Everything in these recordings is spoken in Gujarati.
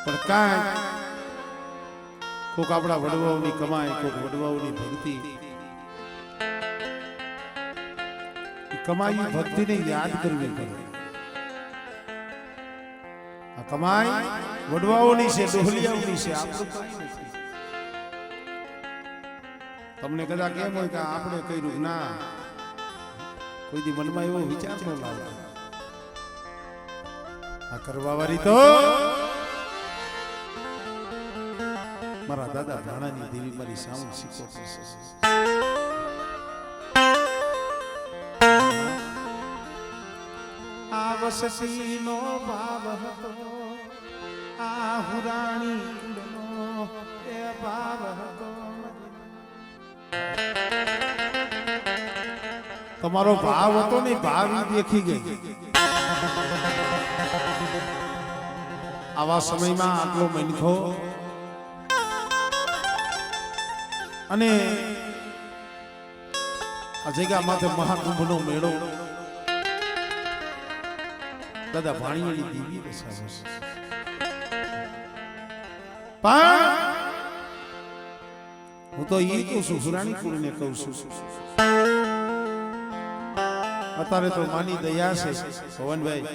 પણ કાંઈ કોક આપણા વડવાઓની કમાઈ, કોક વડવાઓની ભક્તિ, કમાઈ ભક્તિને યાદ કરવી પડે. આ કમાઈ વડવાઓની છે, ડોહલિયાઓની છે, આપણું કાંઈ નથી. તમને કદાચ કેમ હોય કે આપણે કર્યું, ના, કોઈ દી મનમાં એવો વિચાર ન લાવે. આ કરવા વાળી તો મારા દાદા ભાણાની દેવી મારી સાઉન્ડ શીખો છે. આ વસતીનો ભાવ હતો, આ હુરાણી કુળનો એ ભાવ હતો. તમારો ભાવ હતો ને, ભાવ દેખી ગઈ. આવા સમયમાં આટલો મનખો અને આ જગ્યા માથે મહાકુંભનો મેળો દાદા ભાણીની દેવી દશા છે. પણ હું તો એ કહું છું, હુરાણી કુળને કહું છું, અત્યારે તો માની દયા છે પવનભાઈ,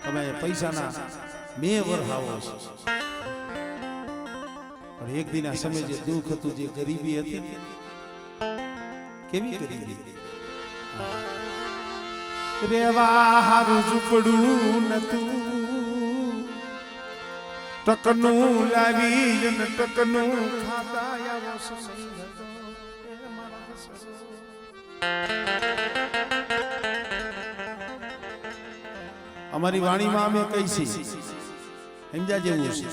તમે પૈસાના મેં વરહાવો છો, પણ એક દિન આ સમય જે દુઃખ હતું, જે ગરીબી હતી, કેવી ગરીબી, રેવા હારું ઝૂંપડું નતું, ટકનું લાવી ને ટકનું ખાતા આવો સમય હતો એ મારા સસરો. અમારી વાણીમાં અમે કહી છીએ, સમજ્યા જેવું છે,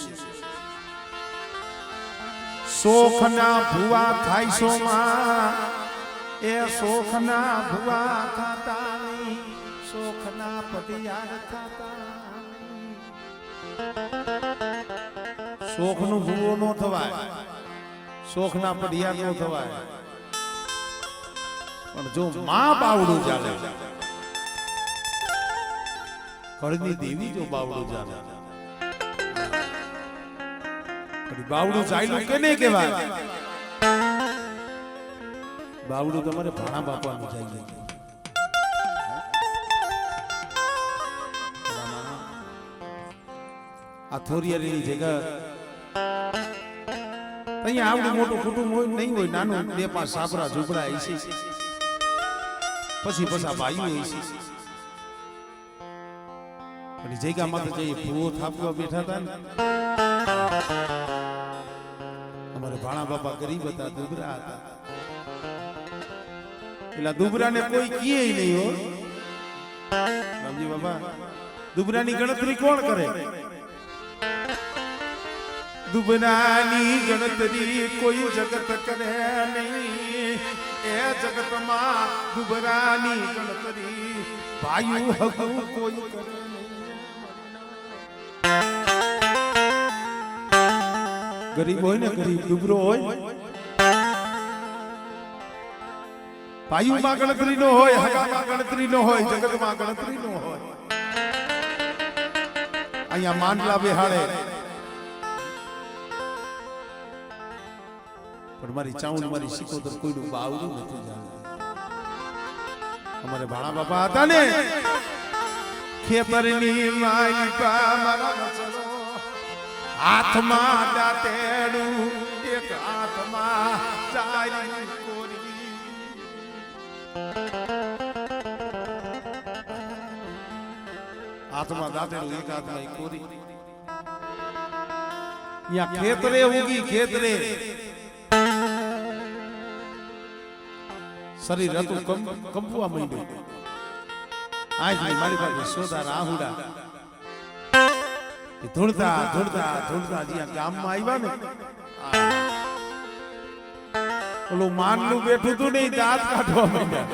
શોખના ભુવા થાય સોમાં, એ શોખના ભુવા થતા નહીં, શોખના પટિયાર થતા. શોખનું ભૂવો નો થવાય, શોખના પટિયાર નો થવાય, પણ જો માં બાવડું ચાલે, ઘરની દેવી જો બાવડું ચાલે, બાવડું ચાલ્યું કેને કહેવાય? બાવડું તમારે ભાણા બાપાનું ચાલ્યું. આ થોરિયારીની જગ્યા અહીંયા આવડું મોટું કુટુંબ હોય નહીં હોય, નાનું બે પાંચ સાપરા ઝૂંપડા છે, પછી પછા ભાઈઓ હોય છે. પણ જગ્યા માં તો જઈએ ભૂવો થાપવા બેઠા હતા ને, અમારે ભાણા બાપા ગરીબ હતા, દુબરા હતા. એટલે દુબરાને કોઈ કીએ નહીં હો રામજી બાબા, દુબરાની ગણતરી કોણ કરે? દુબરાની ગણતરી કોઈ જગત કરે નહીં, એ જગતમાં દુબરાની ગણતરી ભાઈ હગું કોઈ કરે નહીં. ગરીબ હોય ને, ગરીબ દુબરો હોય, ભાઈઓમાં ગણતરી નો હોય, હગામાં ગણતરી નો હોય, જગતમાં ગણતરી નો હોય. અહીંયા માંડલા બેહાડે, પણ મારી ચાઉંડ મારી સિકોતર કોઈનું બાવડું નથી જાણતું. અમારે ભાણા બાપા હતા ને, ખેતરની માલિકા મારા ચલો, હાથમાં દાંતેડું, એક હાથમાં ચારી કોરી. હાથમાં દાંતેડું, એક હાથમાં કોરી. અહીંયા ખેતરે ઉગી, ખેતરે શરીર હતું કંપવા માંડ્યું. આજ મારી પાસે સોદા રાહુડા ધૂળતા ધૂળતા ધૂળતા જ્યાં ગામમાં આવ્યા ને, ઓલું માનલું બેઠું હતું ને, દાંત કાઢવા માંડ્યા.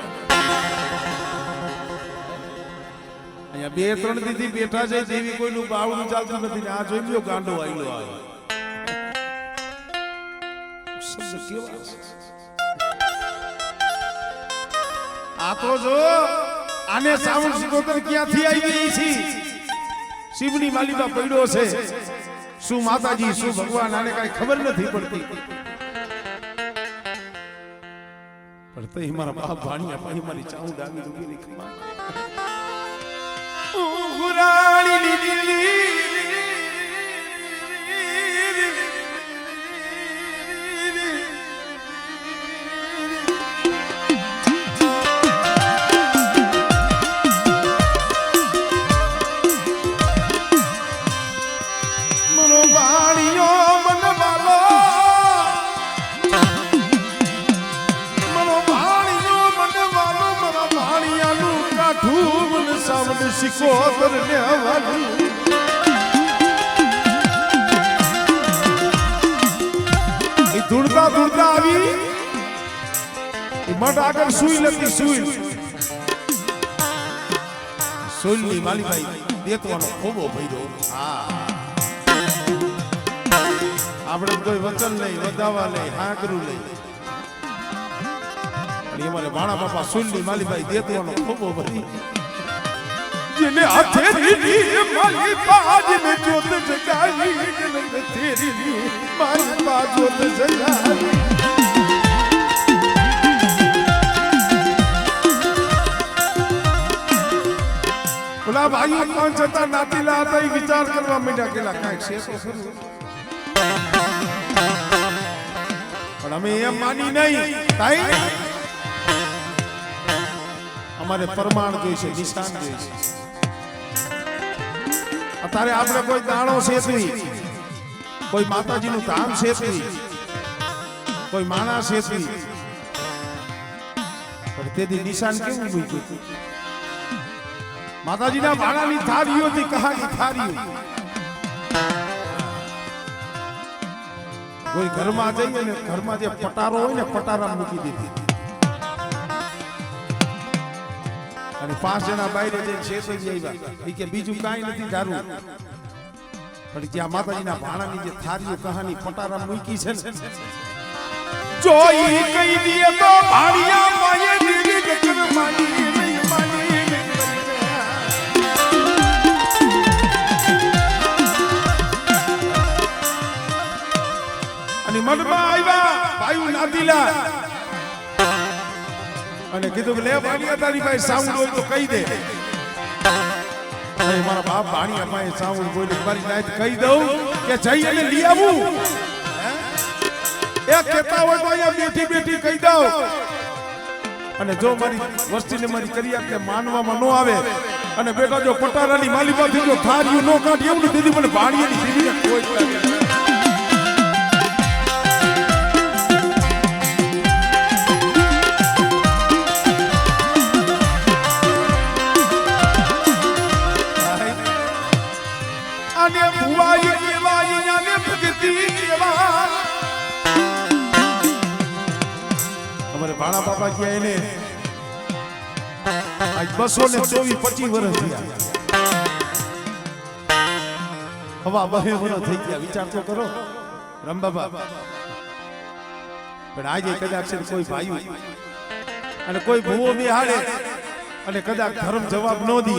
અહીંયા બે ત્રણ દીધી બેઠા છે, જેવી કોઈનું બાવડું ચાલતું નથી. આ જોઈ લ્યો, ગાંડો આયલો આવે. શબ્દ કેવા છે આ તો જો! આને સાઉન્ડ સિકોતર ક્યાંથી આવી છે? શિવની માલિકા પડ્યો છે શું માતાજી શું ભગવાન આને કઈ ખબર નથી પડતી પણ તો મારા બાપ ભાણિયા પાણી મારી ચાઉ ડામી ડૂબી ની ખમા ઉગરાણી લીલી સિકોતર ને હવાલું એ ધૂળતા ધૂળતા આવી એ મઠ આગળ સુઈ લગતી સુઈલની માલીભાઈ દેતવાનો ખોબો ભર્યો આપણે કોઈ વચન લઈ વધાવા લઈ હાકરું લઈ પણ અમારે ભાણા બાપા સુઈલની માલીભાઈ દેતવાનો ખોબો ભરી जिन्हें हाथे दी माली बाज में जोत जगाई तेरी माली बाज जोत जगाई बोला भाई कौन छता नातीला आता विचार करवा માંડ્યા કેલા કાંઈક છે તો ખરું પણ અમે એમ માની નહીં તાઈ અમારે પ્રમાણ જોઈશે નિશાન જોઈશે અત્યારે આપણે કોઈ દાણો શેતવી કોઈ માતાજીનું ધામ શેતવી કોઈ માણસ શેતવી પણ તેથી નિશાન કેવું મૂક્યું માતાજીના ભાણાની થાળીઓથી કહાની થાળીઓ કોઈ ઘરમાં જઈએ ને ઘરમાં જે પટારો હોય ને પટારા મૂકી દીધી અને 5 જણા બહાર જઈને શેતવી આવ્યા કે બીજું કાંઈ નથી ધારું પણ જ્યાં માતાજીના ભાણાની જે થારીઓ કહાની પટારા મૂકી છે ને જોઈ કહી દીએ તો ભાણિયા માયે દીદી ગગન માની નહીં માની અને મનમાં આવ્યા ભાઈ નાદીલા અને કીધું કે લે ભાણિયા તારી પાસે સાઉન્ડ હોય તો કહી દે મારા બાપ ભાણિયા પાસે સાઉન્ડ બોલી મારી નાઈટ કહી દઉં કે જઈ અને લઈ આવું એક કહેતા હોય તો અહીંયા બેઠી બેઠી કહી દઉં અને જો મારી વસ્તીને મારી કરી કે માનવામાં ન આવે અને બેટા જો પટારાની માલિબાથી જો થારીયું ન કાઢી એવું દીધી મને ભાણિયાની દીવીને કોઈ ભાણા બાપા ગયા એને આજ 224-25 વર્ષ થયા હવા 2 વર્ષ થઈ ગયા વિચાર તો કરો રમબાબા પણ આજે કદાચ કોઈ ભાઈ અને કોઈ ભૂવો બિહાડે અને કદાચ ધર્મ જવાબ ન દે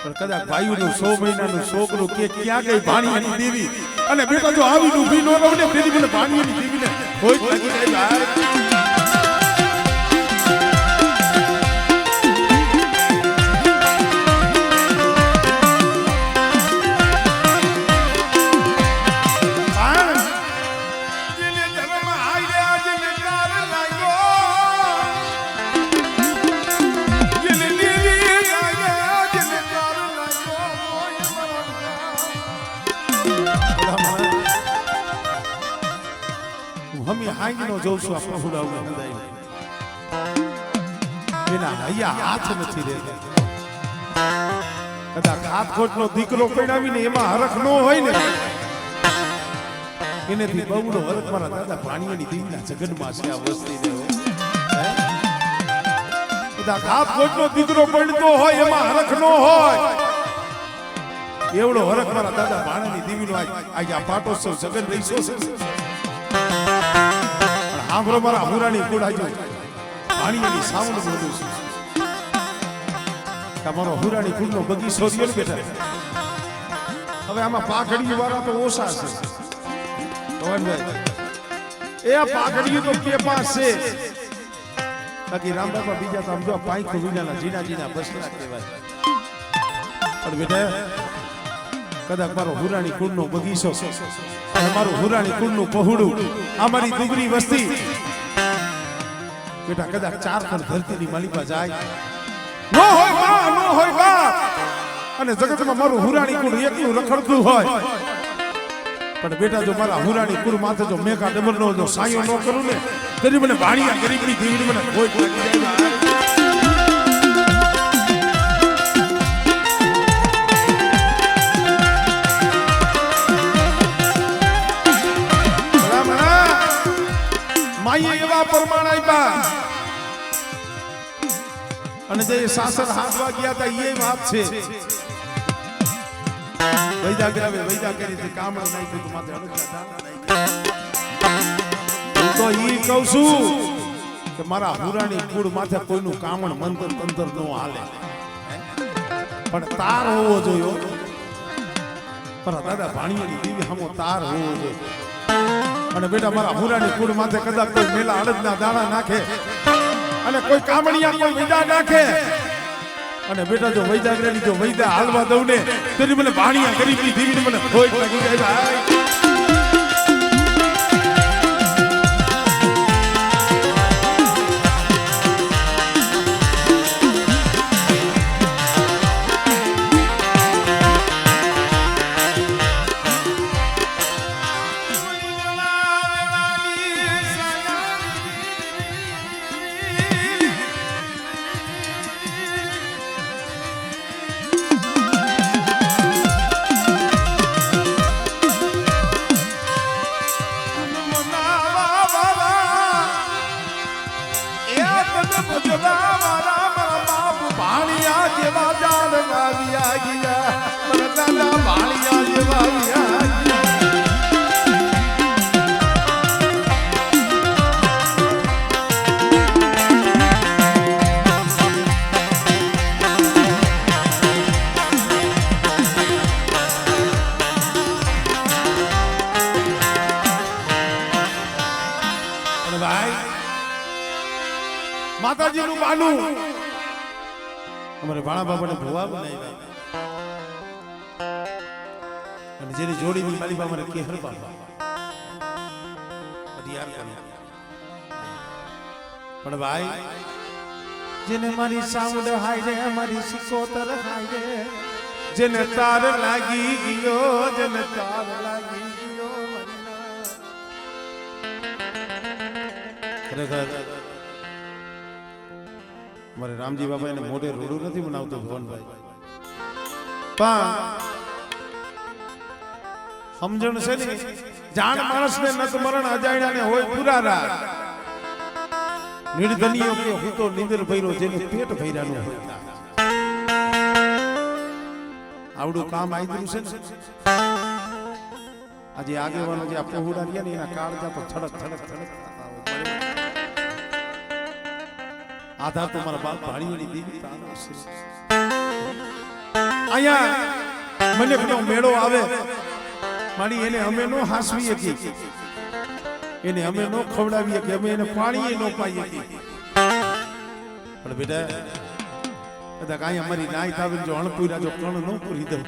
પણ કદાચ ભાઈઓનું 100 મહિનાનું છોકરું કે ક્યાં ગઈ ભાણિયાની દેવી અને બેટા જો આવી ઊભી ન રહો ને તેની મને ભાણિયાની દેવીને કોઈ લાગી જાય હમી હાંગનો જોઉં છું આ પહોળાવું હંદાઈ એના હૈયા હાથ નથી રહેતા કદાચ હાથ ખોટનો દીકરો પડાવીને એમાં હરખ ન હોય ને એનેથી બહુનો હરખ મારા દાદા ભાણિયાની દીકરા જગનમાં છે આ વસ્તીને કદાચ હાથ ખોટનો દીકરો પડતો હોય એમાં હરખ ન હોય એવડો હરખ મારા દાદા ભાણિયાની દીવીનો આજે આ પાટોત્સવ જગન રહીશો છે આંભરો મારા હુરાની કુડાજો પાણીની સાઉન્ડ બોલું છું તમારો હુરાની કુડનો બગીચો રહ્યો ને બેટા હવે આમાં પાઘડી વાળા તો ઓછા છે પવનભાઈ, એ આ પાઘડી તો કે પાસ છે, બાકી રામ બાપા બીજા તો આમ જો પાઈકો વિનાના જીના જીના બસલા કહેવાય. પણ બેટા કદાચ મારો હુરાણી કુળનો બગીચો અને મારું હુરાણી કુળનું પહોળું આ મારી ડુંગરી વસ્તી બેટા કદાચ ચાર પર ધરતીની માલિકા જાય નો હોય બા, નો હોય બા, અને જગતમાં મારું હુરાણી કુળ એકલું રખડતું હોય, પણ બેટા જો મારા હુરાણી કુળ માથે જો મેઘા ડમરનો જો સાયો ન કરું ને તેની મને ભાણિયા ગરીબની દીવડી મને કોઈ લાગી જાય. માઈએ એવા પ્રમાણ આપ્યા અને જે સાસર હાથવા ગયા હતા એ વાત છે. વૈદા કરાવે વૈદા કરી તે કામ નહીં તો માથે અડકતા હું તો ઈ કહું છું કે મારા હુરાણી કુળ માથે કોઈનું કામણ મંતર તંતર નો હાલે, પણ તાર હોવો જોઈએ. પણ દાદા ભાણિયાની દેવી સામો તાર હોવો જોઈએ. અને બેટા મારા હુરાણી કુળ માથે કદાચ કોઈ મેલા અડદના દાણા નાખે અને કોઈ કામણિયા કોઈ વૈદા નાખે અને બેટા જો વૈદા કરી જો વૈદા હાલવા દઉં ને તેની મને ભાણિયા ગરીબની દીવીને મને કોઈ લાગી જાય. માતાજીનું બાનું અમારે ભાણા બાબાને ભુવા બનાવ્યા અને જેની જોડીની માલી બાબા મને કેહર બાબા પણ ભાઈ જેને મારી સાઉન્ડ હાય રે મારી સિકોતર હાય રે જેને તાર લાગી ગયો જેને તાર લાગી ગયો ખરેખર મારે રામજી બાબા એને મોઢે રોડું નથી બનાવતો ભવનભાઈ, પણ સમજણ છે ને જાણ માણસને નત મરણ અજાણ્યાને હોય પુરારા નિર્ધનીઓ કે હું તો નિંદર ભર્યો જેને પેટ ભર્યાનું હોય આવડું કામ આયદરું છે ને. આજે આગેવાનો જે આ પહોળા રહ્યા ને એના કાળજા તો થડક થડક થડક થતા હોય. આધાર તો મારા બાપ ભાણીઓની દેવી તારો છે. અહીંયા મને પેલો મેળો આવે મારી એને અમે નો હાસવીએ કે એને અમે નો ખવડાવીએ કે અમે એને પાણીએ નો પાઈએ કે, પણ બેટા કદાચ અહીંયા મારી નાય થાવે જો અણપુરા જો કણ નો પૂરી દઉં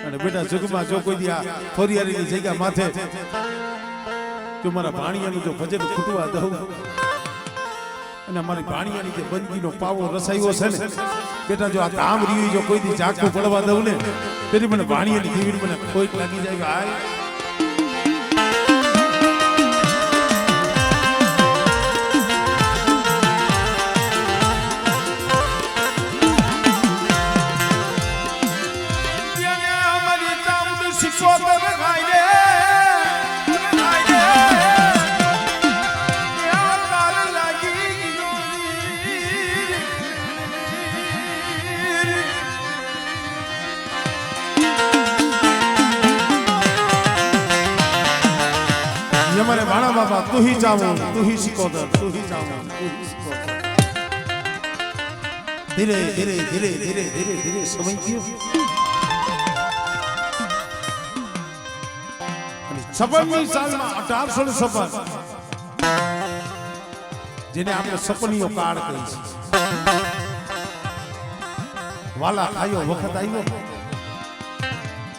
અને બેટા જગમાં જો કોઈ દી આ ફોરિયારીની જગ્યા માથે જો મારા ભાણિયાનું જો ભજન ખૂટવા દઉં અને અમારી ભાણિયાની જે બંદગીનો પાવો રસાયો છે ને બેટા જો આ કામ રીવી જો કોઈ દી ઝાકું પડવા દઉં ને તેની મને ભાણિયાની દીવીને મને કોઈ લાગી જાય કે હાય અમારી ચામડી સિકોતર ગાય हमारे भाणा बाबा तू ही चाहो तू ही सिकोदर तू ही चाहो तू ही सिकोदर धीरे धीरे धीरे धीरे धीरे धीरे समय क्यों સપનની સાલમાં 1856 જેને આપણે સપનીઓ કાળ કહી છે. વાલા ખાયો વખત આવ્યો,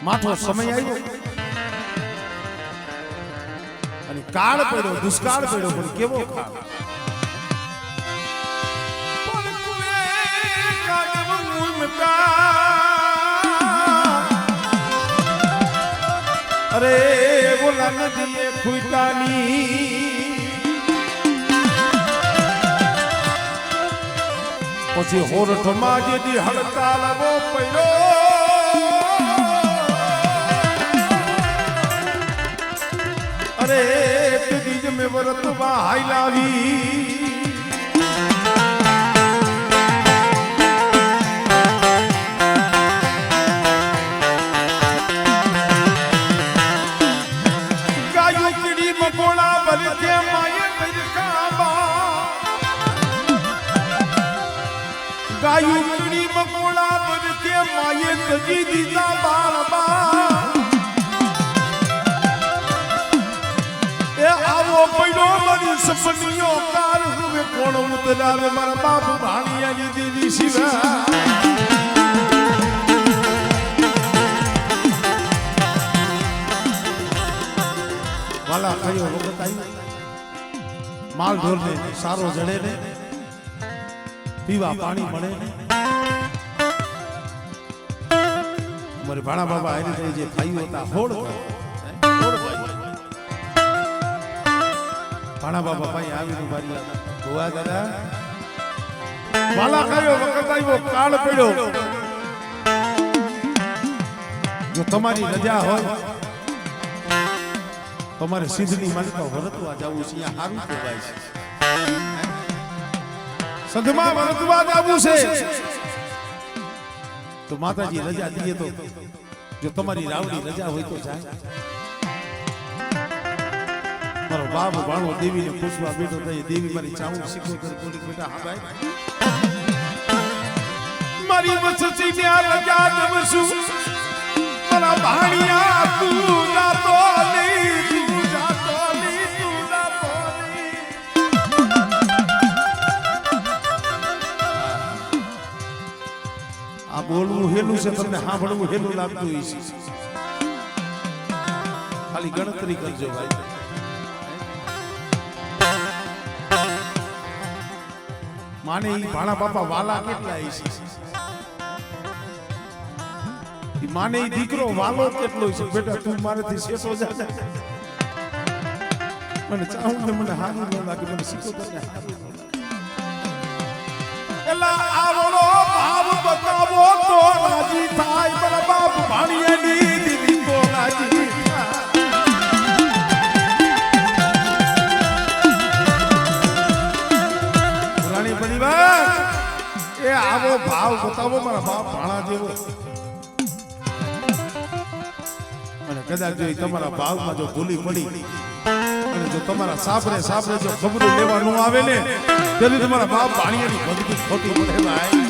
માઠો સમય આવ્યો અને કાળ પડ્યો, દુષ્કાળ પડ્યો. પણ કેવો કાળ! અરે બોલા નદીએ ખૂટાની પછી હોરઠમાં જેથી હડતાલ આવો પડ્યો. અરે તેદી જ મેં વરતમાં હાઈ લાવી. ગાયું કીડી મકોડા ભરકે માયે બરકાબા. ગાયું કીડી મકોડા ભરકે માયે તજી દીધા બાળબા. એ આવો પડ્યો મારી સપનીઓ કાર. હવે કોણ ઉતરાવે મારા બાપ ભાણિયાની દેવી શિવા. વાલા કયો વખત આવ્યો, માલ ઢોર ને સારો જડે ને, પીવા પાણી મળે ને. અમારે ભાણા બાબા આવી જે ભાઈઓ હતા હોડ ભાણા બાબા ભાઈ આવીને મારી ગોવા દાદા વાલા કયો વખત આવ્યો, કાળ પડ્યો. જો તમારી રજા હોય તમારે સિદ્ધની માલિકા વરતવા જવું છે. સારું કહેવાય છે, સંધમાં વરતવા જવું છે તો માતાજી રજા દઈએ. તો જો તમારી રાવડી રજા હોય તો જાય. મારો બાપ ભાણો દેવીને પૂછવા બેઠો થઈ. દેવી મારી ચાવું શીખો કરી બોલી બેટા હા ભાઈ મારી વસતી ને રજા દવસું. મારા ભાણિયા તું જાતો નહીં, આ બોલવું હેલું છે, તમને સાંભળવું હેલું લાગતું હોય છે. ખાલી ગણતરી કરજો ભાઈ. માને ઈ ભાણા બાપા વાલા કેટલા છે, માને ઈ દીકરો વાલો કેટલો છે. બેટા તું મારેથી શેષો જા. મને ચાહું ને મને હારું ન લાગે, મને શીખો તને હારું ન લાગે. એલા આવડો ભાવ બતાવો તો રાજી થાય. મારા બાપ ભાણિયાની દીદી તો રાજી થાય. રાણી પરિવાર એ આવો ભાવ બતાવો મારા બાપ ભાણા જેવો. અને કદાચ જો તમારા ભાવમાં જો ભૂલી પડી અને જો તમારા સાપરે જો ખબરું લેવાનું આવે ને ત્યારે તમારા બાપ ભાણિયાની ભક્તિ ખોટી પડે ભાઈ.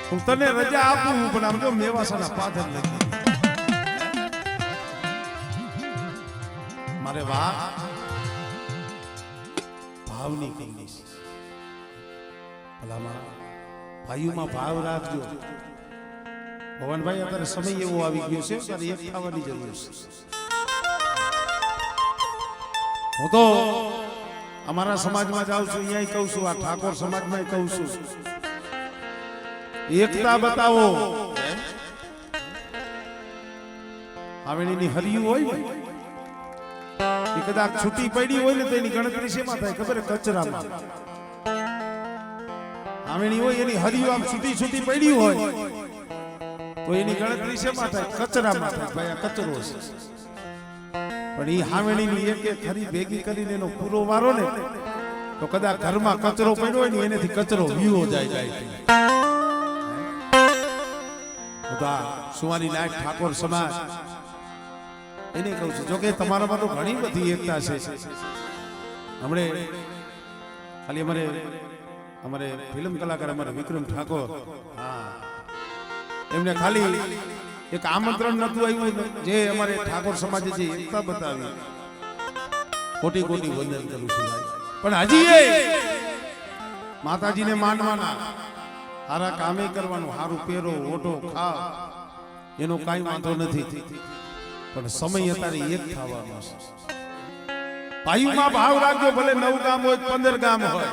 હું તને રજા આપું પણ આમ જો મેવાસાના પાથર લગી મારે વાહ ભાવની કમી છે. ભલામાં ભાઈઓમાં ભાવ રાખજો. ભવનભાઈ અત્યારે સમય એવો આવી ગયો છે ત્યારે એક થવાની જરૂર છે. હું તો અમારા સમાજમાં જાઉં છું, અહીંયા કહું છું, આ ઠાકોર સમાજમાં કહું છું, એકતા બતાવો. આવેણીની હરિયું હોય એ કદાચ છૂટી પડી હોય ને તો એની ગણતરી શેમાં થાય ખબર? કચરામાં. આવેણી હોય એની હરિયું આમ છૂટી પડી હોય તો એની ગણતરી શેમાં થાય? કચરામાં થાય. ભાઈ આ કચરો છે. પણ એ હાવેણીની એક એક હરી ભેગી કરીને એનો પૂરો વારો ને તો કદાચ ઘરમાં કચરો પડ્યો હોય ને એનાથી કચરો વીવો જાય. સુવારી લાયક ઠાકોર સમાજ એને કહું છું જોકે તમારામાં તો ઘણી બધી એકતા છે હમણે ખાલી અમારે ફિલ્મ કલાકાર અમારે વિક્રમ ઠાકોર હા એમને ખાલી એક આમંત્રણ નતું આવ્યું જે અમારે ઠાકોર સમાજે જે એકતા બતાવી કોટી કોટી વંદન કરું છું પણ હજી એ માતાજીને માનવાના સારા કામે કરવાનું સારું પહેરો ઓઢો ખાવ એનો કાંઈ વાંધો નથી પણ સમય અત્યારે એક થવાનો છે ભાઈમાં ભાવ રાખજો ભલે 9 ગામ હોય 15 ગામ હોય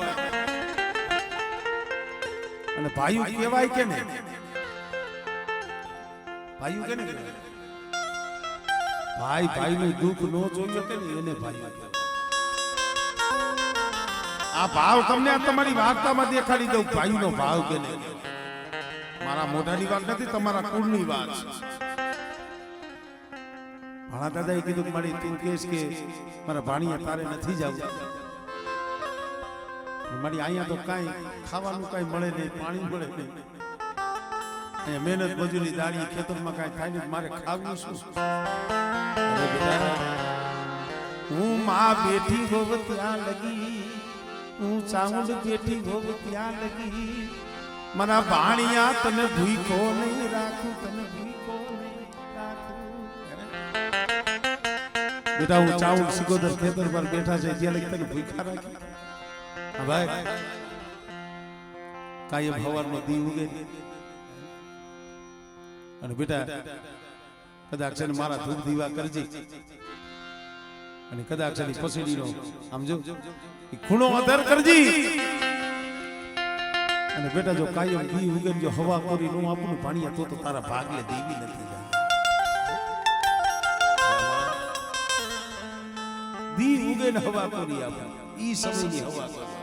અને ભાઈઓ કહેવાય કે ને ભાઈઓ કે ને ભાઈ ભાઈનું દુઃખ નો જોયો કે ને એને ભાઈઓ આ ભાવ તમને તમારી વાર્તામાં દેખાડી દઉં ભાઈનો ભાવ કે ને મારા મોઢાની વાત નથી તમારા કુળની વાત છે ભાણા દાદાએ કીધું મારી તું કહેશ કે મારા ભાણિયા તારે નથી જવું મારી અહીંયા તો કાંઈ ખાવાનું કાંઈ મળે નહીં પાણી મળે નહીં અહીંયા મહેનત મજૂરી દાડી ખેતરમાં કાંઈ થાય નહીં મારે ખાવું શું હું માં બેઠી હોવ ત્યાં લગી હું ચામુંડ બેઠી હોવ ત્યાં લગી મારા ભાણિયા તને ભૂખો નહીં રાખું તને ભૂખો નહીં રાખું બેટા હું ચાઉલ સિકોદર ખેતર પર બેઠા છે ત્યાં લગી તને ભૂખા રાખી હા ભાઈ કાયમ હવારમાં દી ઉગે અને બેટા કદાચ છે ને મારા ધૂપ દીવા કરજે અને કદાચ છે પસડીનો આમ જો ખૂણો અધર કરજી અને બેટા જો કાયમ દી ઉગે જો હવા કોરી નો આપણું પાણી તો તારા ભાગલે દેવી નથી જાય દી ઉગે ને હવા કોરી આપે ઈ સમયની હવા કોરી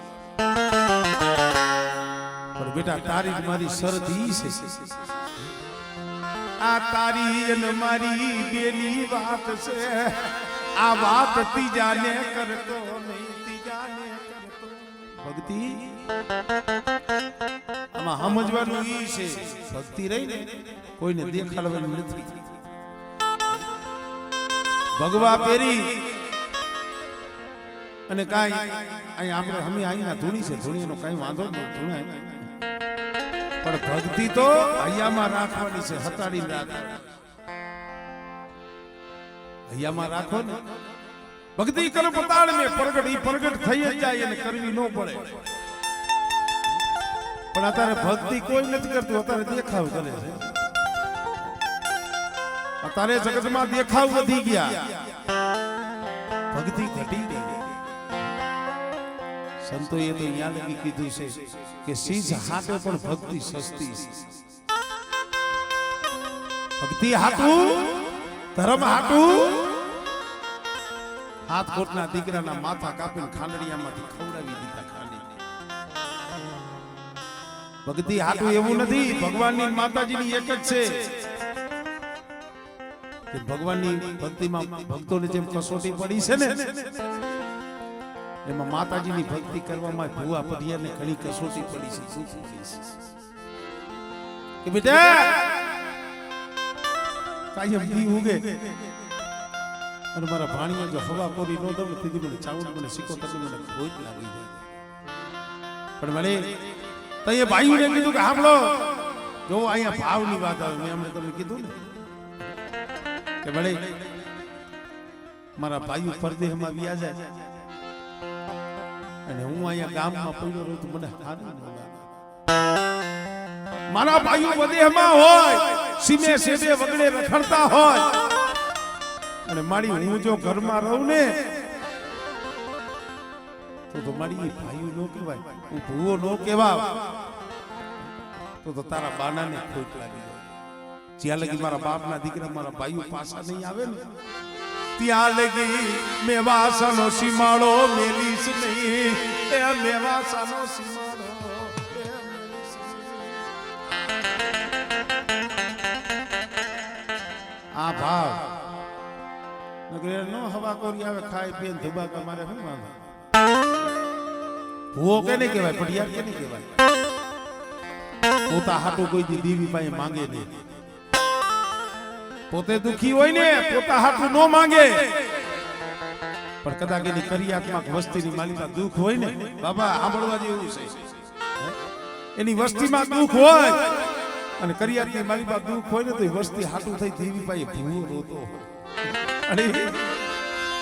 પણ બેટા તારી મારી શરદી છે આ તારી અને મારી બેની વાત છે આ વાત ત્રીજાને કરતો નહીં ત્રીજાને કરતો ભક્તિ આમાં સમજવાનું ઈ છે ભક્તિ રહી ને કોઈને દેખાડવાનું નથી ભગવા પેરી અને કાઈ અહીં આપણે અમે અહીંના ધૂણી છે ધૂણીનો કાઈ વાંધો નહીં ધૂણાય પણ ભક્તિ તો હૈયામાં રાખવાની છે હતાડી રાખવાની હૈયામાં રાખો ને ભક્તિ કરે પતાળ મે પ્રગટ ઈ પ્રગટ થઈ જ જાય અને કરવી ન પડે પણ અત્યારે ભક્તિ કોઈ નથી કરતું અત્યારે દેખાવ કરે છે અત્યારે જગતમાં દેખાવ વધી ગયા ભક્તિ ઘટી ગઈ સંતોએ તો અહીંયા લગી કીધું છે કે સીજ હાથે પણ ભક્તિ સસ્તી ભક્તિ હાટું ધર્મ હાટું હાથ કોટના દીકરાના માથા કાપીને ખાંડડિયામાંથી ખવડાવી દીધા ખાલી ભક્તિ હાટું એવું નથી ભગવાનની માતાજીની એક જ છે ભગવાનની ભક્તિમાં ભક્તોને જેમ કસોટી પડી છે ને એમાં માતાજીની ભક્તિ કરવામાં ભુવા પડિયાને ઘણી કસોટી પડી છે શું પડી છે કે બેટા કાયમ દી ઉગે અને મારા ભાણિયા જો હવા કોરી નો દઉં તેથી મને ચાવડ મને સિકોતર મને ખોટ લાગી જાય પણ મને તઈએ ભાઈઓને કીધું કે સાંભળો જો અહીંયા ભાવની વાત આવે મેં હમણાં તમને કીધું ને કે ભલે મારા ભાઈઓ પરદેહમાં વ્યા જાય અને હું અહીંયા ગામમાં પડ્યો રહું તો મને સારું ન લાગે મારા ભાઈઓ વદેહમાં હોય સીમે સેબે વગડે રખડતા હોય અને મારી હું જો ઘરમાં રહું ને તો મારી ભાઈઓ નો કહેવાય હું ભૂવો નો કહેવાય તો તારા બાનાને ખોટ લાગી જાય જ્યાં લગી મારા બાપના દીકરા મારા ભાઈઓ પાછા નહીં આવે ને ત્યાં લગી મેવાસાનો સીમાડો મેલીશ નહીં એ મેવાસાનો સીમાડો આ ભાવ નગર નો હવા કોરી આવે ખાઈ પીને ધુબાકા મારે શું વાંધો ભૂવો કે નહીં કહેવાય પડિયાર કે નહીં કહેવાય પોતા હાટું કોઈ દી દેવી પાસે માંગે નહીં પોતે દુખી હોય ને પોતા હાથું ન માંગે પણ કદાચ એની કરિયાત્મક વસ્તીની માલિકા દુઃખ હોય ને બાબા સાંભળવા જેવું છે એની વસ્તીમાં દુઃખ હોય અને કરિયાતની માલિકા દુઃખ હોય ને તો વસ્તી હાથું થઈ દેવી પાસે ભૂવો રોતો અને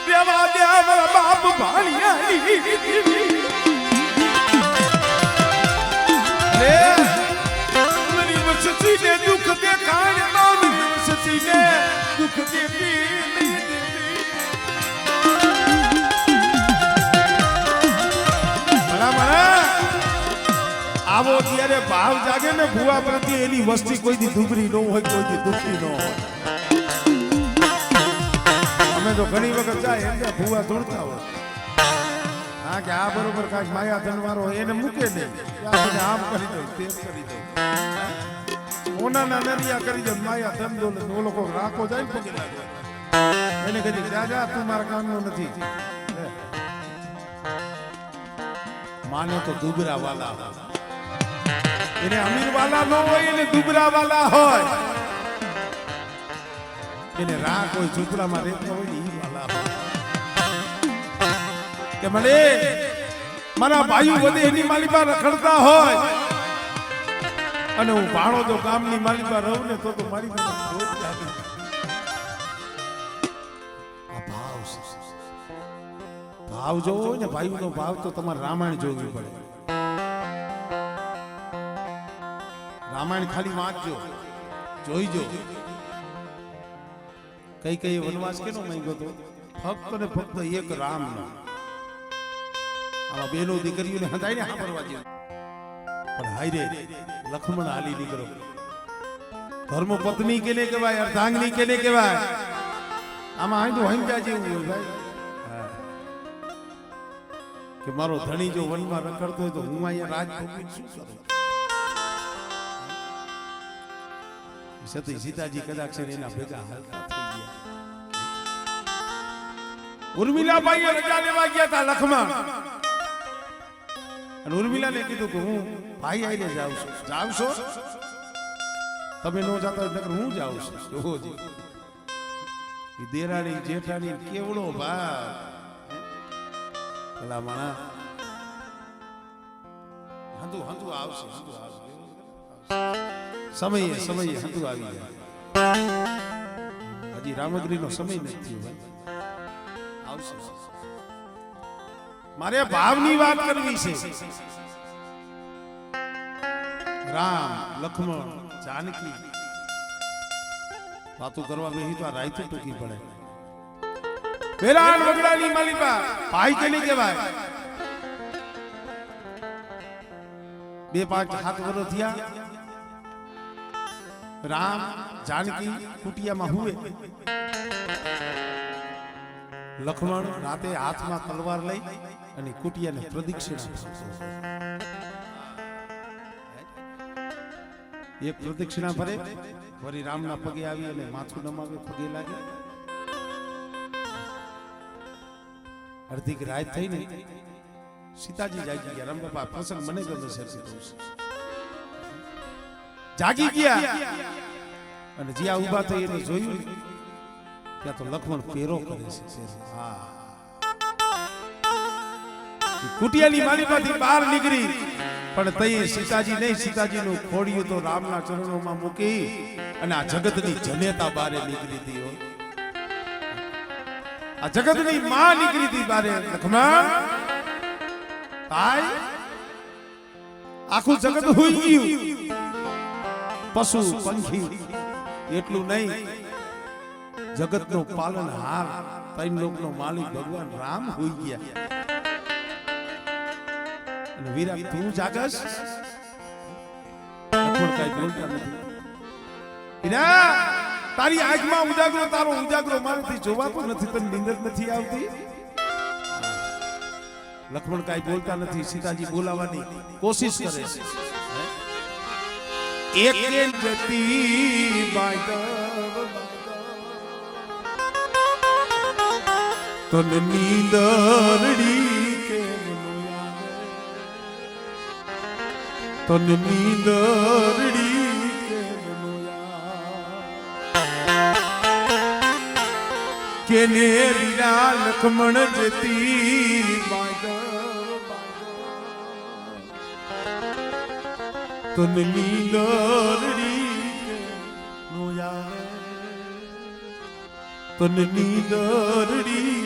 દેવા દે મારા બાપ ભાણિયા રે મારી વસ્તીને દુઃખ દેખાય મારી વસ્તીને દુઃખ દેવી આવો ત્યારે ભાવ જાગે ને ભૂવા પ્રત્યે એની વસ્તી કોઈ દી દુબળી ન હોય કોઈ દી દુખી ન હોય અમે તો ઘણી વખત જાય એમ ભૂવા દોડતા હોય હા કે આ બરોબર કાંઈક માયા ધનવારો એને મૂકે નહીં આમ કરી દઉં તેમ કરી દઉં ઓનાના નરિયા કરી દઉં માયા ધન દોલે ઓ લોકો રાખો જાય પગે લાગે એને કદી જા તું મારા કામનો નથી માને તો દુબરા વાલા એને અમીર વાલા ન હોય એને દુબરા વાલા હોય એને રાખ હોય ઝૂંપડામાં રહેતા હોય ને ઈ વાલા હોય કે મને મારા ભાઈઓ બધે એની માલિકા રખડતા હોય અને હું ભાણો તો ગામની માલિકા રહું ને તો મારી ભાવ જોવો હોય ને ભાઈઓનો ભાવ તો તમારે રામાયણ જોવી પડે રામાયણ ખાલી વાંચજો જોઈજો કઈ કઈ વનવાસ કેનો માંગ્યો તો ફક્ત ને ફક્ત એક રામ નો આમાં બેનો દીકરીઓને હંધાઈને સાંભળવા જેવું પણ હાય રે લક્ષ્મણ હાલી નીકળો ધર્મ પત્ની કેને કહેવાય અર્ધાંગની કેને કહેવાય આમાં હાય તો હંજા જેવું હોય ભાઈ કે મારો ધણી જો વનમાં રખડતો હોય તો હું અહીંયા રાજ ભોગવી શું કરું સતી સીતાજી કદાચ છે એના ભેગા હાલતા થઈ ગયા ઉર્મિલા ભાઈએ રજા લેવા ગયા હતા લખમાં અને ઉર્મિલાને કીધું કે હું ભાઈ આઈને જાઉં છો તમે નો જાતા હોય નકર હું જાઉં છું જોજી એ દેરાણી જેઠાણી કેવડો ભાવ ભલા માણા હંધુ આવશે સમયે હંધુ આવી ગયા હજી રામગીરીનો સમય નથી થયો ભાઈ આવશે મારે ભાવની વાત કરવી છે રામ લક્ષ્મણ જાનકી વાતો કરવા બેહી તો આ રાયતું ટૂંકી પડે વેરાન વગડાની માલિકા ભાઈ કેને કહેવાય 2-5 7 વર્ષ થયા રામ જાનકી કુટિયામાં હુએ લક્ષ્મણ રાતે હાથમાં તલવાર લઈ અને કુટિયાને પ્રદક્ષિણા એક પ્રદક્ષિણા ભરે વળી રામના પગે આવી અને માથું નમાવે પગે લાગે અડધી રાત થઈ ને સીતાજી જાગી ગયા રામ બાપા પ્રસંગ મને ગમે છે જાગી ગયા અને જ્યાં ઊભા થઈ એને જોયું ત્યાં તો લક્ષ્મણ પેરો કરે છે હા કુટિયાની માલિકાથી બહાર નીકળી પણ તઈ સીતાજી નહીં સીતાજીનું ખોડિયું તો રામના ચરણોમાં મૂકી અને આ જગતની જનેતા બારે નીકળી હતી આ જગતની માં નીકળી હતી બારે લક્ષ્મણ ભાઈ આખું જગત હોઈ ગયું પશુ પંખી એટલું નહીં જગતનો પાલનહાર ત્રણ લોકનો માલિક ભગવાન રામ હોઈ ગયા અને વીરા તું જાગસ લક્ષ્મણ કાઈ બોલતા નથી વીરા તારી આંખમાં ઉજાગરો તારો ઉજાગરો મારાથી જોવાતો નથી તને નીંદર નથી આવતી લક્ષ્મણ કાઈ બોલતા નથી સીતાજી બોલાવાની કોશિશ કરે છે એક જતી તને નીંદરડી તને નીંદરડી કેને વીરા લખમણ જતી તનની દરડી નો આવે તનની દરડી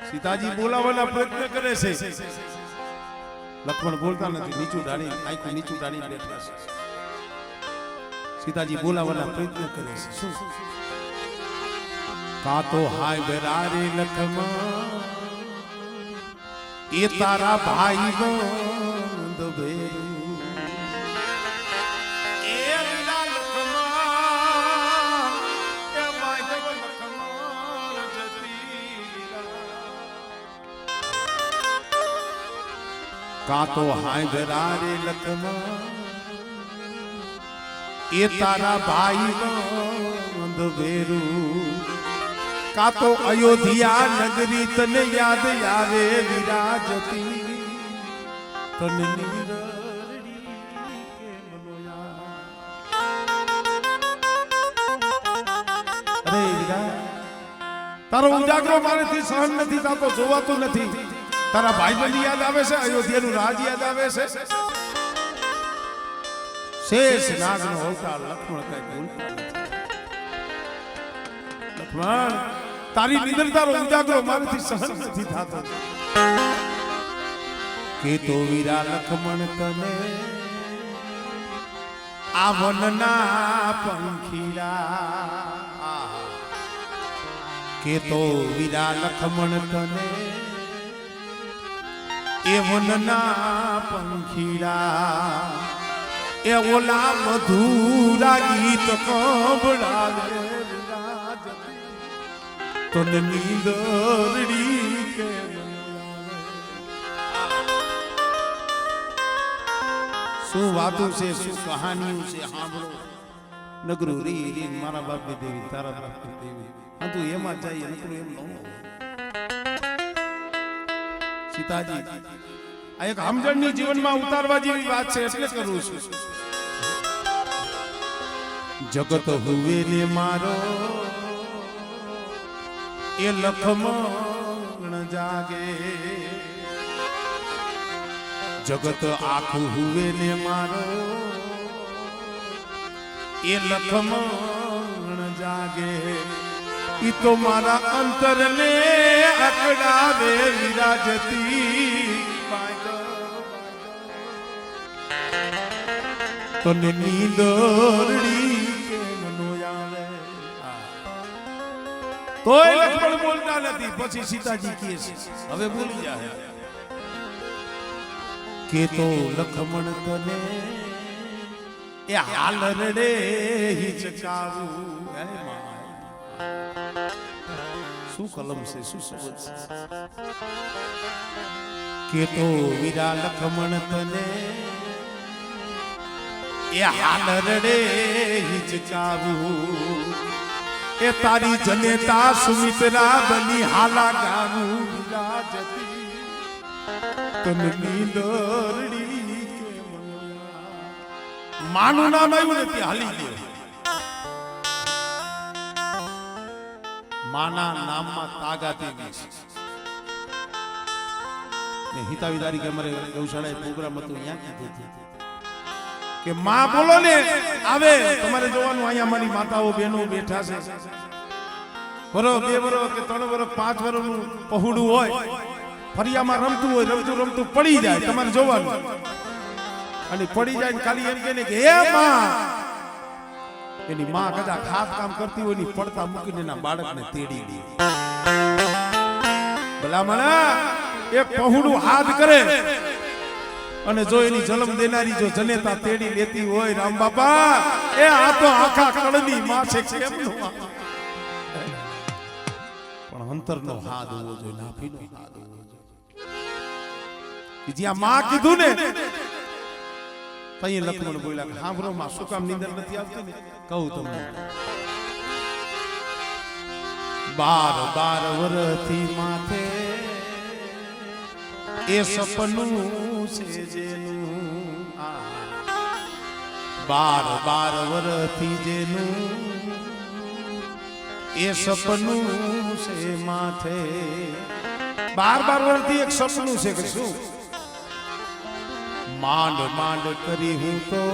સીતાજી બોલાવવાના પ્રયત્ન કરે છે લક્ષ્મણ બોલતા નથી નીચું ઢાળી આંખું નીચું ઢાળી બેઠા છે સીતાજી બોલાવવાના પ્રયત્ન કરે છે શું કા તો હાય બરારે લખમણ એ તારા ભાઈ બંધ ભેરું એ લીલા લખમણ એ ભાઈ લખમણ જતી કા તો હાય બરારે લખમણ એ તારા ભાઈ બંધ ભેરું કા તો અયોધ્યા નગરી તને યાદ આવે વિરાજતી તને અરે વિરા તારો ઉજાગરો મારેથી સહન નથી થતો જોવાતો નથી તારા ભાઈબંધ યાદ આવે છે અયોધ્યાનું રાજ યાદ આવે છે શેષ નાગનો અવતાર લક્ષ્મણ કઈ બોલતા લક્ષ્મણ તારી નિડરતાનો ઉજાગરો મારાથી સહન નથી થતો કે તો વીરા લક્ષ્મણ તને આ વનના પંખીડા કે તો વીરા લક્ષ્મણ તને એ વનના પંખીડા એ ઓલા મધુરા ગીત કંબળાવે તને નીંદરડી કે શું વાતો છે શું કહાનીઓ છે સાંભળો નગરું રી રી મારા બાપની દેવી તારા બાપની દેવી હા તું એમાં જઈએ નકરું એમ ન સીતાજી આ એક સમજણની જીવનમાં ઉતારવા જેવી વાત છે એટલે કરું છું જગત હુવે ને મારો એ લખમણ જાગે જગત આખું હુવે ને મારો એ લખમણ જાગે ઈ તો મારા અંતરને અકડાવે વિરાજતી તને નીંદરડી કેમ નો આવે તોય લક્ષ્મણ બોલતા નથી પછી સીતાજી કહે છે હવે બોલી જાય કે તો લક્ષ્મણ તને એ હાલ રડે હિચકાવું શું કલમ છે શું સમજ કે તો વીરા લક્ષ્મણ તને એ હાલ રડે હિચકાવું એ તારી જનેતા સુમિત્રા બની હાલા ગાવું વિરાજતી તને નીંદરડી કે માનું નામ આવ્યું નથી હાલી ગયો માના નામમાં તાગાતી છે ને હિતાવી તારીખે અમારે ગૌશાળાએ પ્રોગ્રામ હતો ત્યાં કીધું કે માં બોલો ને આવે તમારે જોવાનું અહીંયા મારી માતાઓ બહેનો બેઠા છે બરો 2 વર્ષ કે 3 વર્ષ 5 વર્ષનું પહોળું હોય ફરિયામાં રમતું હોય રમતું પડી જાય તમારે જોવાનું અને પડી જાય ને ખાલી એમ કહે કે હે માં એની માં કદાચ ખાસ કામ કરતી હોય ને પડતા મૂકીને એના બાળકને તેડી દે ભલામણા એક પહોળું હાથ કરે અને જો એની જન્મ દેનારી જો જનેતા તેડી લેતી હોય રામ બાપા એ આ તો આખા કળની માં છે કેમ નો પણ અંતરનો હાથ હોવો જોઈએ નાભીનો હાથ હોવો જોઈએ જ્યાં માં કીધું ને તઈ લક્ષ્મણ બોલ્યા કે સાંભળો માં શું કામ નીંદર નથી આવતી ને કહું તમને 12 વર્ષથી માથે એ સપનું છે જેનું 12 બાર વર્ષથી જેનું એ સપનું છે માથે 12 વર્ષથી એક સપનું છે કે શું માંડ કરી હું તો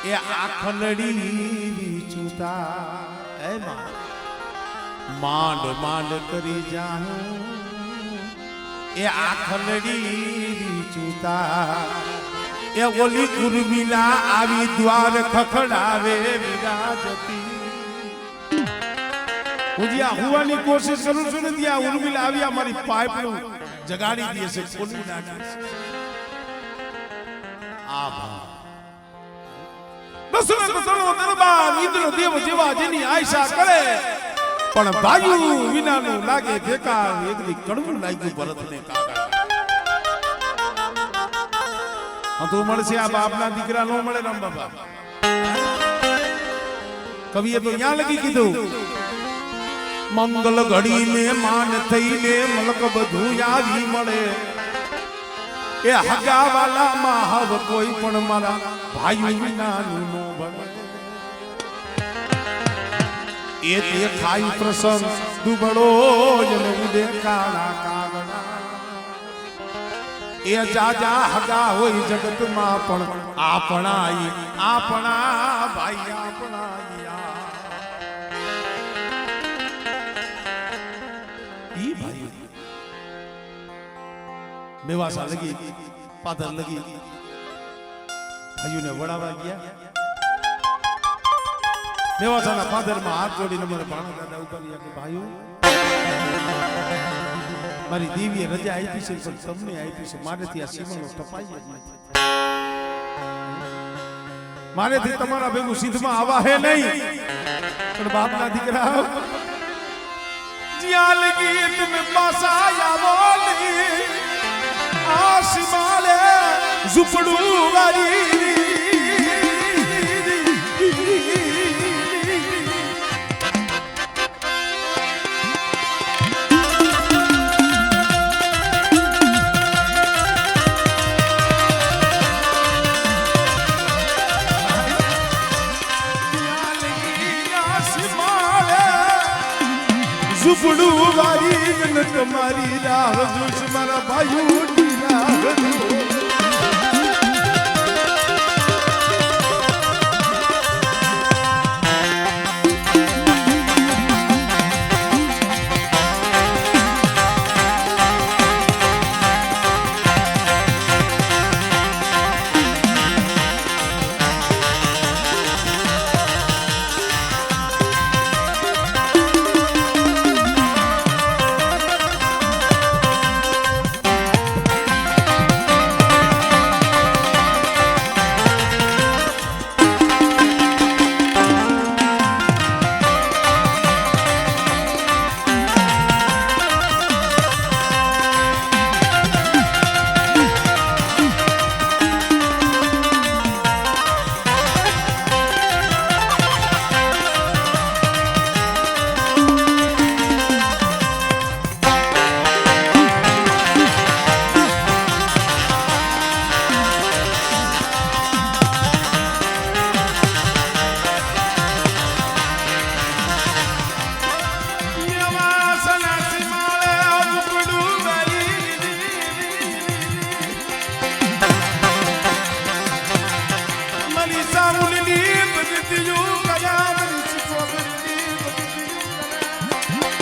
એ આખલડી ચૂતા એમાં માંડ કરી જાઉં એ આખલડી ચૂતા એ ઓલી ઉર્મિલા આવી દ્વાર ખખડાવે વિરાજતી હું જ્યાં હુવાની કોશિશ કરું છું ને ત્યાં ઉર્મિલા આવી મારી પાઇપનું જગાડી દે છે ખોલી નાખે છે આભાર દસનો દરબાર ઇન્દ્ર દેવ જેવા જેની આશા કરે પણ ભાઈ વિનાનું લાગે બેકાર એકલી કડવું લાગ્યું ભરતને કાગળ તો મળશે આ બાપના દીકરા નો મળે રામ બાબા કવિએ તો ન્યા લગી કીધું મંગલ ઘડી ને માન થઈને મલક બધું આવી મળે એ હગા વાલા માં હવ કોઈ પણ મારા ભાઈ વિનાનું નો બને એ દેખાય પ્રસંગ દુબળો જને ઉડે કાળા કાગડા એ જાજા હગા હોય જગતમાં પણ આપણા ભાઈ આપણા ઈ ભાઈ મેવાસા લગી પાદર લગી ભાઈઓને વડાવા ગયા મેવાસાના પાદરમાં હાથ જોડીને મને ભાણા દાદા ઉતાર્યા કે ભાઈઓ મારી દેવીએ રજા આપી છે પણ તમને આપી છે મારેથી આ સીમાનો ટપાઈ જ નથી મારેથી તમારા ભેગું સિદ્ધમાં આવા હે નહીં પણ બાપના દીકરા જ્યાં લગી તમે પાસા આવો લગી આ સીમાલે ઝૂપડું વાળી ઝૂપડું વાળી ને તમારી રાહ જોશ મારા ભાઈઓની રાહ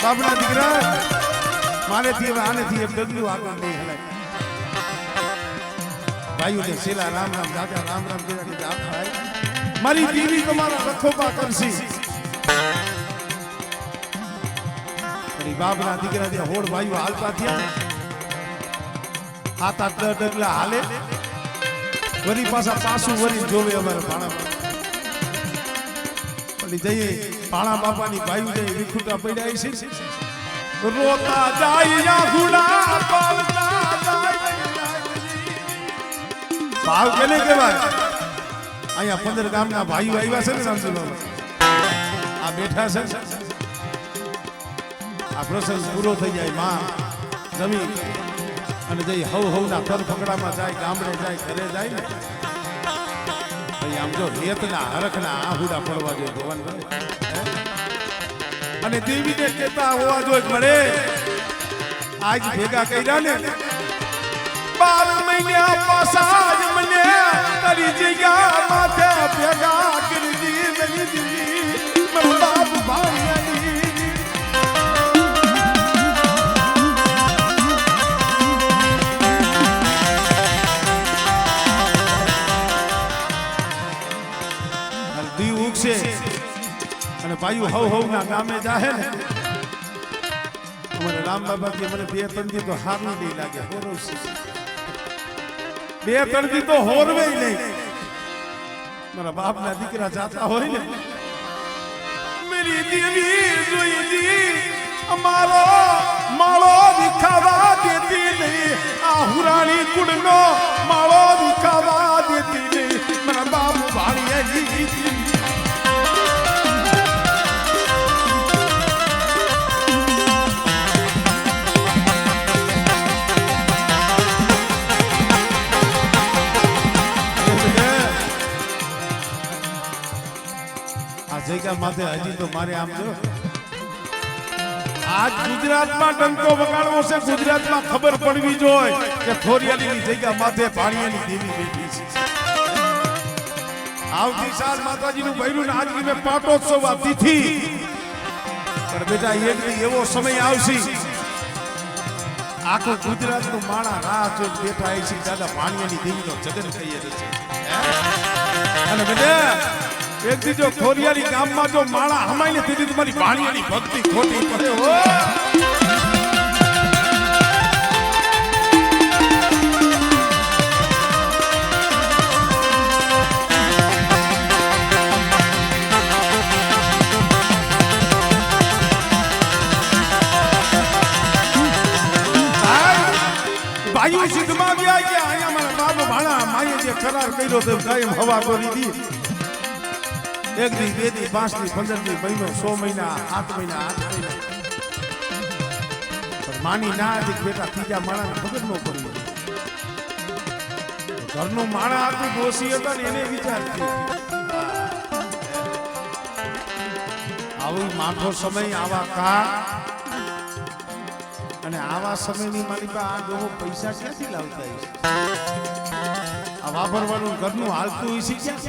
બાપના દીકરા મારેથી હવે આનેથી એક ડગલું આગળ નહીં હલાય ભાઈઓને શેલા રામ રામ દાદા રામ રામ કહેવાથી આપ ભાઈ મારી દેવી તમારા રખોપા કરશી અને બાપના દીકરા જે હોડ ભાઈઓ હાલતા થયા હાથ હાથ ડગલા હાલે વરી પાછું વરી જોવે અમારે ભાણા જઈએ પાણા બાપાની ભાઈ જઈ વિખુટા પડ્યા છે રોતા જાય ગુડા પાલતા જાય ભાવ કેને કહેવાય અહીંયા 15 ગામના ભાઈઓ આવ્યા છે ને રામજી બાબા આ બેઠા છે આ પ્રસંગ પૂરો થઈ જાય માં જમી અને જઈ હવના તર ફકડામાં જાય ગામડે જાય ઘરે જાય ને ભાઈ આમ જો રેતના હરખના આહુડા પડવા જોઈએ ભગવાન અને દેવીને કહેતા હોવા જોઈએ મળે આજ ભેગા કર્યા ને 12 મહિના પાછા જ મને તારી જગ્યા માથે ભેગા કરી દીધી મારા બાપ ભાઈ દી ઉગશે અને ભાઈઓ હવ ના ગામે જાહે ને અમારે રામ બાબા કે મને 2-3 દી તો હારું નહીં લાગે હોરવશે 2-3 દી તો હોરવે નહીં મારા બાપના દીકરા જાતા હોય ને મેરી દેવી જોઈ દી અમારો માળો દિખાવા દેતી નહીં આ હુરાણી કુળનો માળો દિખાવા દેતી નહીં મારા બાપ ભાળીએ દીધી જગ્યા માથે હજી તો મારે આમ જો આજ ગુજરાતમાં ડંકો વગાડવો છે ગુજરાતમાં ખબર પડવી જોઈએ કે થોરિયાલીની જગ્યા માથે ભાણિયાની દેવી બેઠી છે આવતી સાલ માતાજીનું બૈરું ને આજની મેં પાટોત્સવ આ તિથિ પણ બેટા એક એવો સમય આવશે આખું ગુજરાતનું માણા રાહ જોઈને બેઠા છે દાદા ભાણિયાની દેવીનો જગન કહીએ છે અને બેટા એક દી જો ખોરિયારી ગામમાં જો માળા હમાઈને દીધી તમારી ભાણિયાની ભક્તિ ખોટી પડે હો ભાઈઓ સિદ્ધમાં ગયા કે અહીંયા મારા બાપ ભાણા માએ જે કરાર કર્યો તો કાયમ હવા કરી દી 1 દી 2 દી 5 દી 15 દી મહિનો 100 મહિના 7 મહિના 8 મહિના પણ માની ના હતી બેટા ત્રીજા માણાને ખબર ન પડી ઘરનું માણા હતું દોષી હતા ને એને વિચાર આવું માઠો સમય આવા કા અને આવા સમયની મારી પાસે આ લોકો પૈસા ક્યાંથી લાવતા હશે આ વાપરવાનું ઘરનું હાલતું હશે ક્યાં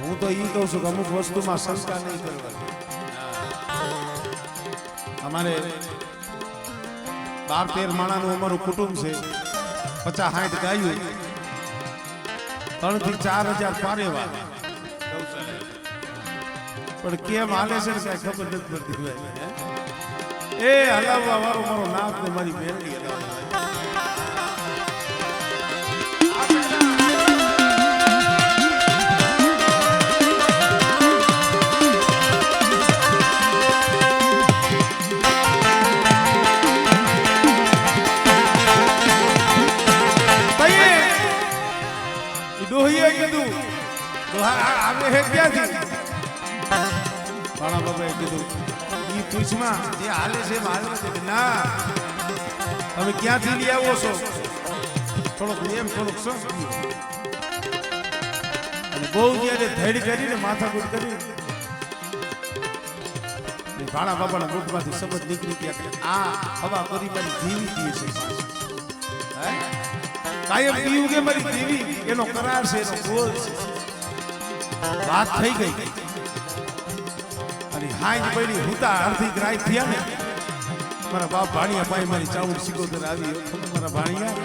હું તો ઈ કહું છું કે અમુક વસ્તુમાં શંકા નહીં કરવાની અમારે 12-13 માણાનું અમારું કુટુંબ છે 50-60 ગાયું 3 થી 4,000 પારેવા પણ કેમ હાલે છે ને કઈ ખબર નથી પડતી એ હલાવવા વાળો મારો નાક ને મારી બેનડી હલાવવા આવે હે ક્યાંથી પાણા બાબાએ કીધું ઈ પૂછમાં જે હાલે છે હાલે છે ના તમે ક્યાંથી લઈ આવો છો થોડોક એમ થોડોક શું અને બહુ જ્યારે ધડ કરીને માથાકૂટ કરી પાણા બાબાના મુખમાંથી શબ્દ નીકળી ગયા કે આ હવા કરી મારી દેવી પીએ છે કાયમ પીવું કે મારી દેવી એનો કરાર છે એનો બોલ છે વાત થઈ ગઈ અને હાઈ પડી હુતા અડધી ગ્રાય થયા ને મારા બાપ ભાણિયા ભાઈ મારી ચાઉડ સિકોદર આવી મારા ભાણિયા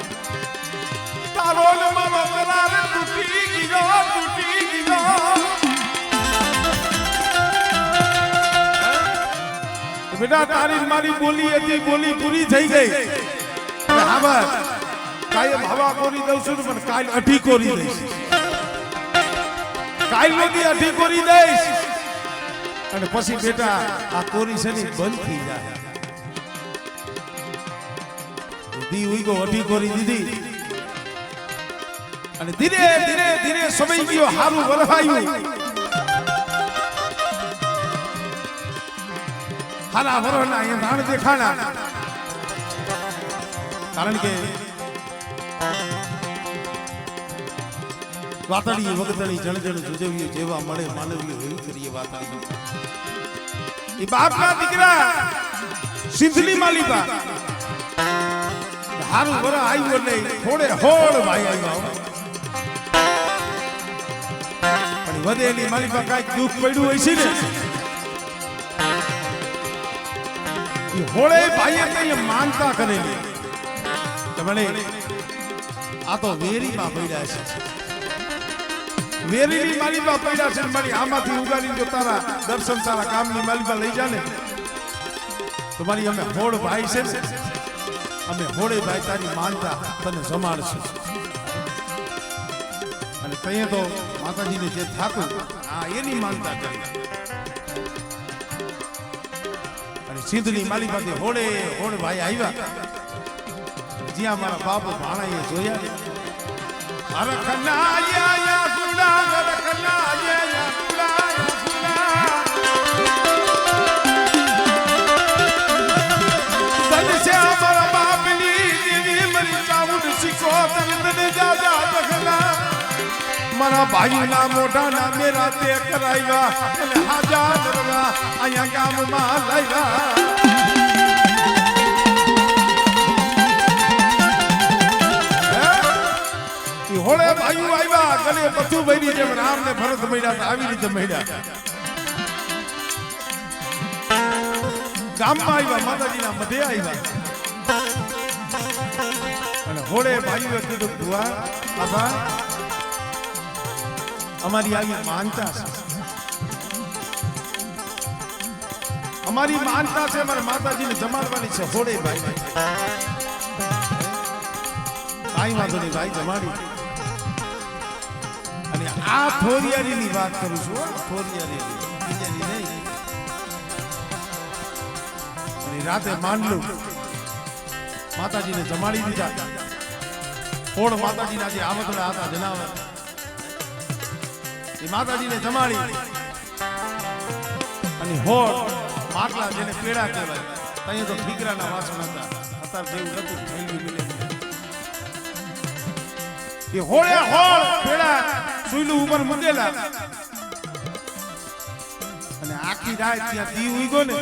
તારો ને મારો કરાર તૂટી ગયો બેટા તારી મારી બોલી હતી બોલી પૂરી થઈ ગઈ હા બસ કાયમ હવા કોરી દઉં છું પણ કાલ અઢી કોરી દઈશ કાલ નો અઢી કોરી દઈશ અને પછી બેટા આ કોરી છે ને બંધ થઈ જાય દી ઉઈ ગો અઢી કોરી દીધી અને ધીરે ધીરે ધીરે સમય ગયો હારું વરવાયું હારા વરના એ ધાણ દેખાણા વાતળી વગતળી જણજણ જુજવીએ જેવા મળે માનવીય એવી કરીએ વાતળી એ બાપના દીકરા સિંધની માલિકા હારું વર આવ્યો નહીં થોડે હોળ ભાઈ આવ્યા પણ વધેલી માલિકા કાંઈક દુઃખ પડ્યું હોય છે ને એ હોળે ભાઈએ કઈ માનતા કરેલી તમને આ તો વેરીમાં પડ્યા છે વેરીની માલિકા પડ્યા છે મારી આમાંથી ઉગાડી જો તારા દર્શન તારા કામની માલિકા લઈ જા ને તમારી અમે હોળ ભાઈ છે ને અમે હોળે ભાઈ તારી માનતા તને જમાડશું અને તઈએ તો માતાજીને જે થાતું આ એની માનતા કરી અને સિંધની માલિકાથી હોળે હોળ ભાઈ આવ્યા જ્યાં મારા બાપુ ભાણાએ જોયા અરખના યા ગુડા અરખના યા ગુડા તને છે મારા બાપની દેવી મરી ચાઉડ શીખો તને જાજા દખના મારા ભાઈના મોઢાના મેરા તે કરાવ્યા અને હાજા દરવા અહીંયા ગામમાં લાવ્યા હોળે ભાઈઓ આવ્યા ગલે બધું ભાઈની જેમ રામ ને ભરત મળ્યા આવી રીતે મળ્યા ગામમાં આવ્યા માતાજીના મધે આવ્યા અને હોળે ભાઈઓએ કીધું ભુવા બાબા અમારી આવી માનતા છે અમારી માનતા છે અમારા માતાજીને જમાડવાની છે હોળે ભાઈ કાઈ વાંધો નહીં ભાઈ જમાડી અને આ થોરિયારીની વાત કરું છું થોરિયારીની બીજાની નહીં અને રાતે માંડલું માતાજીને જમાડી દીધા હોળ માતાજીના જે આવતડા હતા જનાવર એ માતાજીને જમાડી અને હોળ માટલા જેને પેડા કહેવાય ત્યાં તો ઠીકરાના વાસણ હતા અત્યારે જેવું નતું થેલી મિલે એ હોળે હોળ પેડા સુઈલું ઉપર મૂકેલા અને આખી રાત ત્યાં દી ઉઈગો ને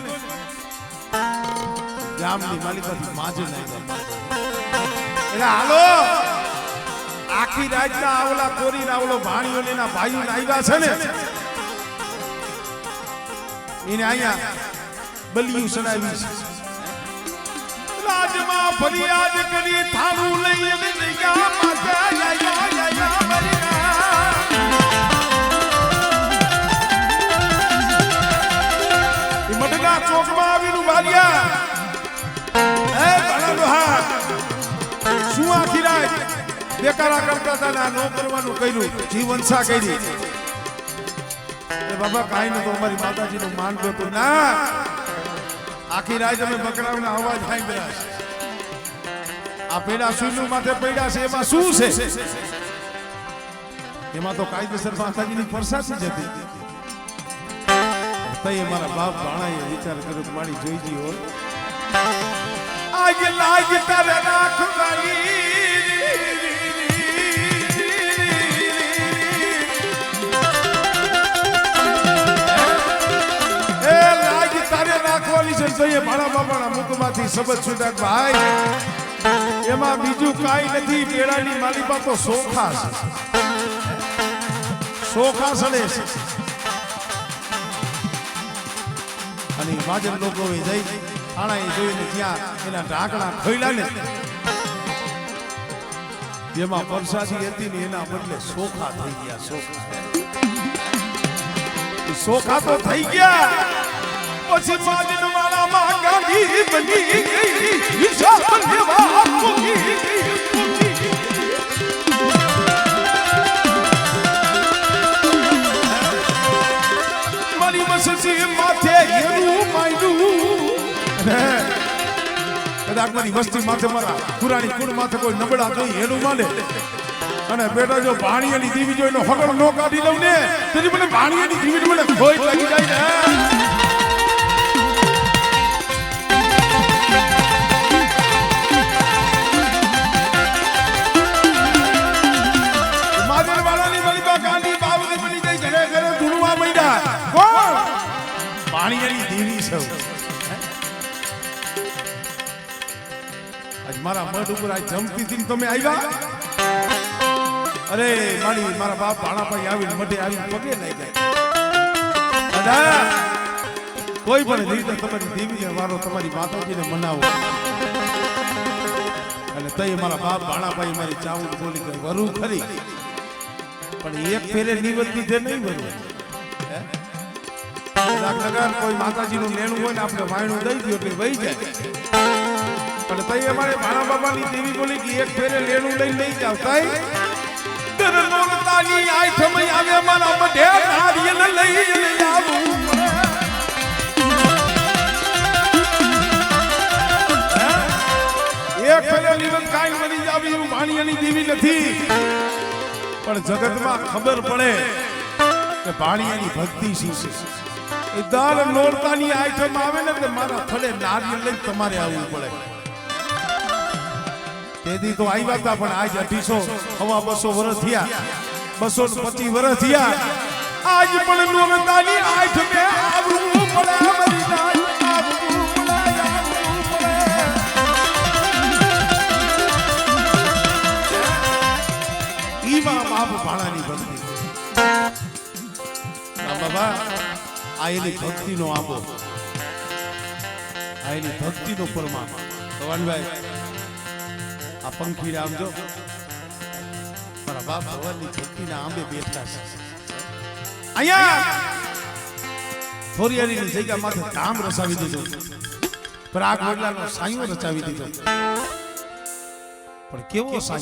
ગામની માલિકાથી માજે લાગ્યા એટલે હાલો આખી રાત ના આવલા કોરી ના આવલો ભાણીઓ ના ભાઈઓ આવ્યા છે ને એને અહીંયા બલિયું ચડાવી છે રાજમાં ફરિયાદ કરી થાળું લઈને ગયા માતા મટકા ચોકમાં આવીનું બારિયા એ બળદોહા શું આખી રાત બેકારા કરતા હતા નો કરવાનું કર્યું જીવનસા કરી એ બાબા કાઈ ન તો અમારી માતાજીનું માન ગયું ના આખી રાત અમે બકરાઓના અવાજ સાંભળ્યા છે આ પેડા સુઈલું માથે પડ્યા છે એમાં શું છે એમાં તો કાયદેસર માતાજીની પ્રસાદી જ હતી તઈ મારા બાપ ભાણાએ વિચાર કર્યો કે મારી જોઈજી હોય આજ લાજ તારે રાખવાની એ લાજ તારે રાખવાની છે તઈ ભાણા બાપાના મુખમાંથી શબ્દ છૂટ્યા ભાઈ એમાં બીજું કાઈ નથી પેડાની માલિકા તો સોખા છે સોખા સડે છે અને માજન લોકોએ જઈ આણાએ જોઈને ત્યાં એના ઢાંકણા ખોલ્યા ને જેમાં પરસાદી હતી ને એના બદલે સોખા થઈ ગયા સોખા તો થઈ ગયા પછી માજન વાળામાં ગાંધી બની ગઈ હિસાબ લેવા મૂકી મારી મસજી માથે હેરું માંડ્યું કદાચ મારી વસ્તી માથે મારા પુરાણી કુળ માથે કોઈ નબળા જોઈ હેરું માંડે અને બેટા જો ભાણિયાની દીવી જોઈને હગડ નો કાઢી લઉં ને તેથી મને ભાણિયાની દીવી મને ખોઈ લાગી જાય ને માજન વાળાની મારા મઢ ઉપર આ જમતી હતી ને તમે આવ્યા અરે મારા બાપ ભાણાભાઈ આવીને મઢે આવીને પગે લઈ ગયા દાદા કોઈ પણ રીતે તમારી દેવીને વારો તમારી માતાજીને મનાવો અને તઈ મારા બાપ ભાણાભાઈ મારી ચાવું બોલી ગઈ વરુ ખરી પણ એક ફેરે નિવૃત્તિ છે નહીં વરુ કોઈ માતાજીનું લેણું હોય ને આપણે વાયણું દઈ દો એટલે વહી જાય અને તઈ અમારે ભાણા બાબાની દેવી બોલી કે એક ફેરે લેણું લઈને લઈ જાવ તઈ દરનોરતાની આય સમય આવે મારા મઢે નારિયેલ લઈને આવું એક ફેરે લીવન કાઈ મરી જાવી એવું ભાણિયાની દેવી નથી પણ જગતમાં ખબર પડે કે ભાણિયાની ભક્તિ શું છે એ દર નોરતાની આઈટમ આવે ને એટલે મારા થડે નારિયેળ લઈને તમારે આવવું પડે તેથી તો આવ્યા હતા પણ આજ 250 હવા 200 વર્ષ થયા 225 વર્ષ થયા આજ પણ નોરતાની આઈટમે આવવું પડે મારી નાય આવવું પડે ઈ મારા બાપ ભાણાની ભક્તિ બાબા આ એની ભક્તિનો આંબો આ એની ભક્તિનો પરમાત્મા ભગવાનભાઈ આ પંખી રામ જો મારા બાપ ભગવાનની ભક્તિના આંબે બેઠા છે અહીંયા થોરિયારીની જગ્યા માથે ધામ રચાવી દીધું પ્રાગ વડલાનો સાયો રચાવી દીધો પણ કેવો સાયો